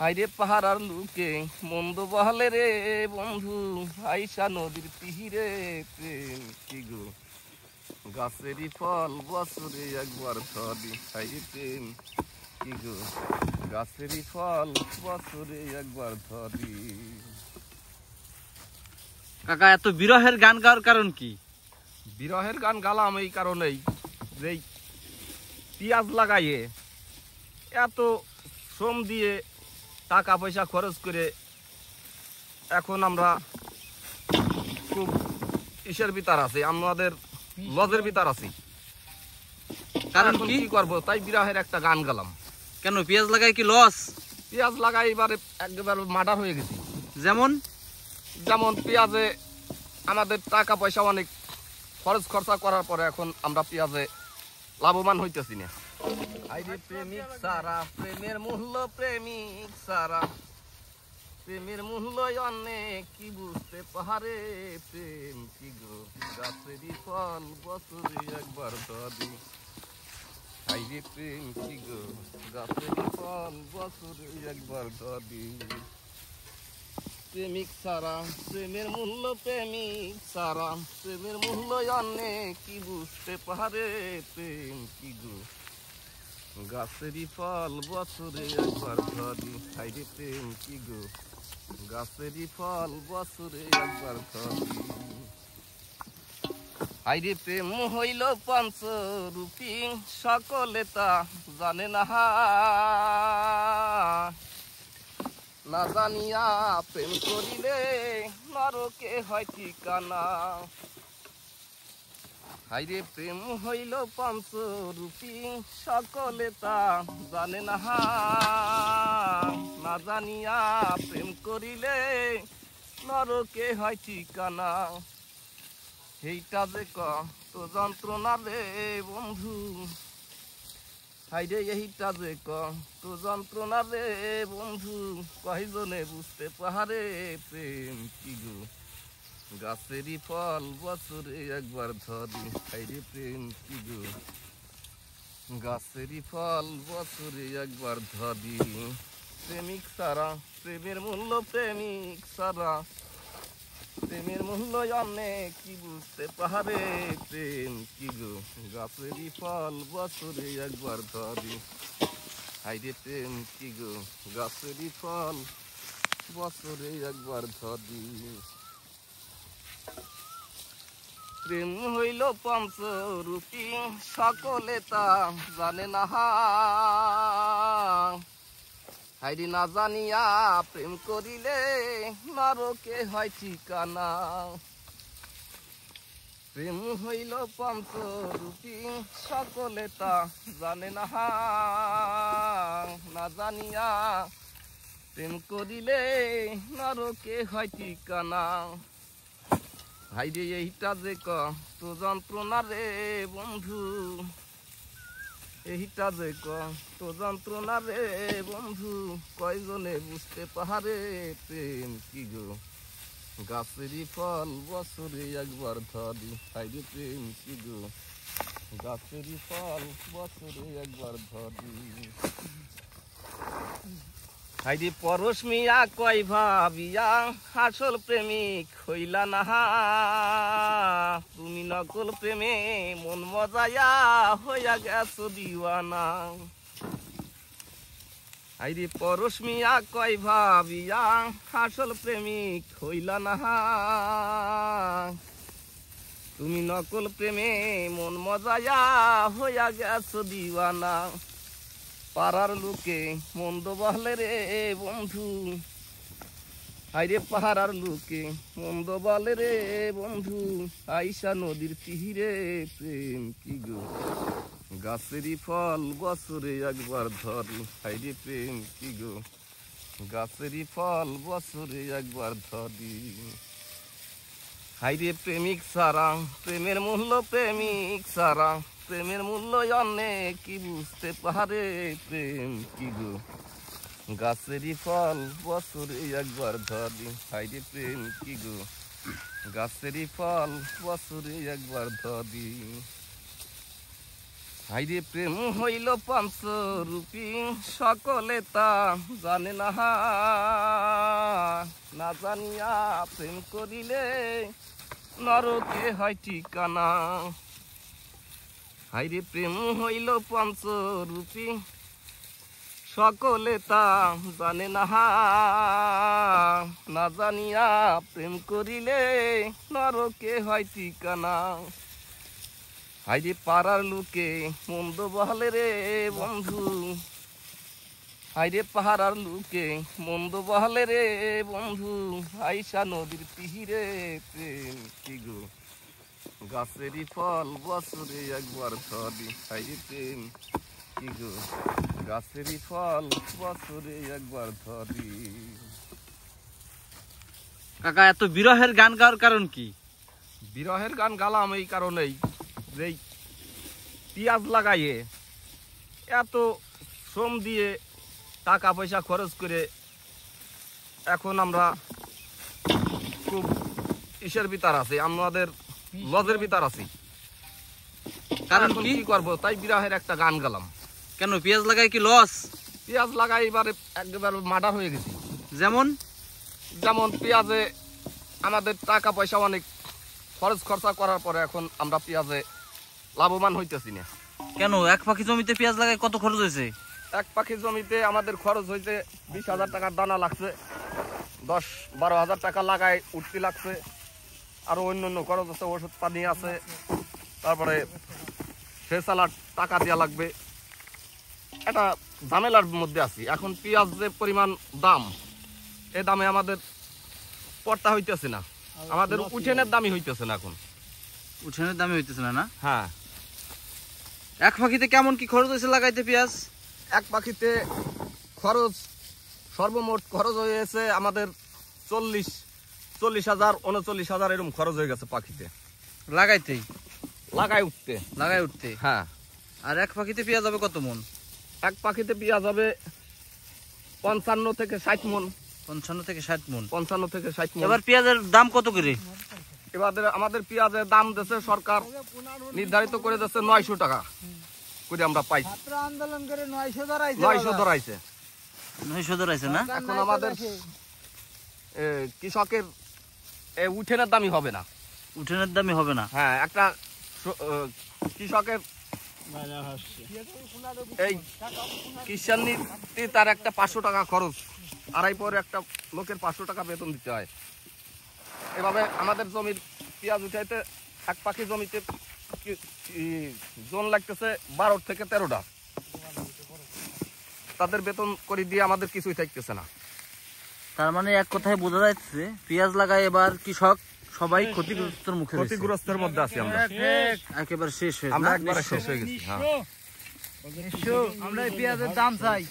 হাইরে পাহাড়ার লুকে মন্দ বহলে রে বন্ধু আইসা নদীর তীরে প্রেম কি গো গাছেরই ফল বছরে একবার ধরি হাইরে প্রেম কি গো গাছেরই ফল বছরে একবার ধরি। কাকা এত বিরহের গান গাওয়ার কারণ কি? বিরহের গান গালাম এই কারণেই যে পেঁয়াজ লাগাইয়ে এত শ্রম দিয়ে টাকা পয়সা খরচ করে এখন আমরা খুব ইসের ভিতর আছি, আমাদের লজের ভিতর আছি। কারণ কি করবো তাই বিরহের একটা গান গালাম। কেন পেঁয়াজ লাগাই কি লস? পেঁয়াজ লাগাই এবারে একবার মার্ডার হয়ে গেছি। যেমন যেমন পেঁয়াজে আমাদের টাকা পয়সা অনেক খরচ খরচা করার পরে এখন আমরা পেঁয়াজে লাভবান হইতেছি না। আইরে প্রেমিক সারা প্রেমের মূল্য, প্রেমিক সারা প্রেমের মূল্য অনেক কি বুঝতে পারে প্রেম কি গো গাছেরই ফল বছরে একবার ধরি। আইরে প্রেম কি গো গাছেরই ফল বছরে একবার ধরি। প্রেমিক সারা প্রেমের মূল্য, প্রেমিক সারা প্রেমের মূল্য অনেক কি বুঝতে পারে প্রেম কি গো গাছেরই ফল বছরে একবার ধরি। হাইরে প্রেম কি গো গাছেরই ফল বছরে একবার ধরি। হাইরে প্রেম হইল পঞ্চরূপী সকলে তা জানে না, না জানিয়া প্রেম করিলে নরকে হয় ঠিকানা। হাইরে প্রেম হইল পঞ্চরূপী সকলে তা জানে না, না জানিয়া প্রেম করিলে নরকে হয় ঠিকানা। এইটা যে কত যন্ত্রণা রে বন্ধু, হাইরে এইটা যে কত যন্ত্রণা রে বন্ধু কয়জনে বুঝতে পারে প্রেম কি গো গাছেরই ফল বছরে একবার ধরি। হাইরে প্রেম কি গো গাছেরই ফল বছরে একবার ধরি। প্রেমিক সারা প্রেমের মূল্য, প্রেমিক সারা প্রেমের মূল্য অনেক কি বুঝতে পারে প্রেম কি গো গাছেরই ফল বছরে একবার ধরি। হাইরে প্রেম কি গো গাছেরই ফল বছরে একবার ধরি। প্রেম হইল পঞ্চরূপী সকলে তা জানে না, হাইরে না জানিয়া প্রেম করিলে নরকে হয় ঠিকানা। প্রেম হইল পঞ্চরূপী সকলে তা জানে না, না জানিয়া প্রেম করিলে নরকে হয় ঠিকানা। হাইরে এইটা যে কত যন্ত্রণা রে বন্ধু, এইটা যে কত যন্ত্রণা রে বন্ধু কয়জনে বুঝতে পারে প্রেম কি গো গাছেরই ফল বছরে একবার ধরি। হাইরে প্রেম কি গো গাছেরই ফল বছরে একবার ধরি। হাইরে পরশ মিয়া কয় ভাবিয়া আসল প্রেমিক হইলা না, তুমি নকল প্রেমে মন মজায়া হইয়া গেছো দিওয়ানা। হাইরে পরশ মিয়া কয় ভাবিয়া আসল প্রেমিক হইলা না, তুমি নকল প্রেমে মন মজায়া হইয়া গেছো দিওয়ানা। পাড়ার লোকে মন্দ বলে রে বন্ধু, হাইরে পাহাড়ার লোকে মন্দ বলে রে বন্ধু আইসা নদীর তীরে প্রেম কি গো গাছেরই ফল বছরে একবার ধরি। হাইরে প্রেম কি গো গাছেরই ফল বছরে একবার ধরি। হাইরে প্রেমিক সারা প্রেমের মূল্য, প্রেমিক সারা প্রেমের মূল্য অনেক কি বুঝতে পারে প্রেম কি গো গাছেরই ফল বছরে একবার ধরি। হাইরে প্রেম কি গো গাছেরই ফল বছরে একবার ধরি। হাইরে প্রেম হইল পাঁচরূপী সকলে তা জানে না, না জানিয়া প্রেম করিলে নরকে হয় ঠিকানা। হাইরে প্রেম হইল পাঁচরূপী সকলে তা জানে না, না জানিয়া প্রেম করিলে নরকে হয় ঠিকানা। হাইরে পাড়ার লোকে মন্দ বলে রে বন্ধু, হাইরে পাহাড়ার লোকে মন্দ বলে রে বন্ধু, আইসা নদীর তীরে প্রেম কি গো গাছেরই ফল বছরে একবার ধরি। হাইরে প্রেম কি গো গাছেরই ফল বছরে একবার ধরি। কাকা এত বিরহের গান গাওয়ার কারণ কি? বিরহের গান গালাম এই কারণেই যে পেঁয়াজ লাগাইয়ে এত শ্রম দিয়ে টাকা পয়সা খরচ করে এখন আমরা খুব ইসের ভিতর আছি, আমাদের লজের ভিতর আছি। কারণ এখন কি? কি করবো, তাই বিরহের একটা গান গালাম। কেন পেঁয়াজ লাগাই কি লস? পেঁয়াজ লাগাই এবারে একবার মার্ডার হয়ে গেছি। যেমন যেমন পেঁয়াজে আমাদের টাকা পয়সা অনেক খরচ খরচা করার পরে এখন আমরা পেঁয়াজে লাভবান হইতেছি না। কেন এক পাখি জমিতে পেঁয়াজ লাগাই কত খরচ হয়েছে? এক পাখি জমিতে আমাদের খরচ হয়েছে 20,000 টাকার দানা লাগছে, 10-12 হাজার টাকা লাগাই উঠতে লাগছে, আরো অন্য খরচ আছে, ওষুধ পানি আছে, তারপরে সে চালার টাকা দেওয়া লাগবে। এটা ঝামেলার মধ্যে আছি। এখন পেঁয়াজ যে পরিমাণ দাম, এই দামে আমাদের পড়তা হইতেছে না, আমাদের উঠেনের দামই হইতেছে না এখন। উঠানের দামে হইতেছে না? হ্যাঁ, এক পাখিতে কেমন কি খরচ হয়েছে লাগাইতে পেঁয়াজ? এক পাখিতে খরচ সর্বমোট খরচ হয়েছে আমাদের 40,000 39,000 এরকম খরচ হয়ে গেছে পাখিতে লাগাইতেই লাগাই উঠতে। হ্যাঁ, আর এক পাখিতে পেঁয়াজ হবে কত মন? এক পাখিতে পেঁয়াজ হবে 55 থেকে 60 মন। 55 থেকে 60 মন। 55 থেকে 60 মন। এবার পেঁয়াজের দাম কত করে? এবার আমাদের পেঁয়াজের দাম দিচ্ছে সরকার নির্ধারিত করে দিচ্ছে 900 টাকা করে আমরা পাই। আন্দোলন করে 900 ধরাইছে। 900 ধরাইছে। 900 ধরাইছে না? এখন আমাদের কৃষকের উঠেনের দামই হবে না। উঠানের দামই হবে না? হ্যাঁ, একটা কৃষকের এই কৃষান্বিতে তার একটা 500 টাকা খরচ, আড়াই পরে একটা লোকের 500 টাকা বেতন দিতে হয়। এভাবে আমাদের জমির পেঁয়াজ উঠাইতে এক পাখি জমিতে জোন লাগতেছে 12 থেকে 13টা, তাদের বেতন করে দিয়ে আমাদের কিছুই থাকতেছে না। তার মানে এক কথায় বোঝা যাচ্ছে পেঁয়াজ লাগায় এবার কৃষক সবাই ক্ষতিগ্রস্তের মুখে রয়েছে। ক্ষতিগ্রস্তের মধ্যে আছি আমরা, একেবারে শেষ হয়ে আমরা একবারে শেষ হয়ে গেছি। হ্যাঁ, আমরা এই পেঁয়াজের দাম চাই।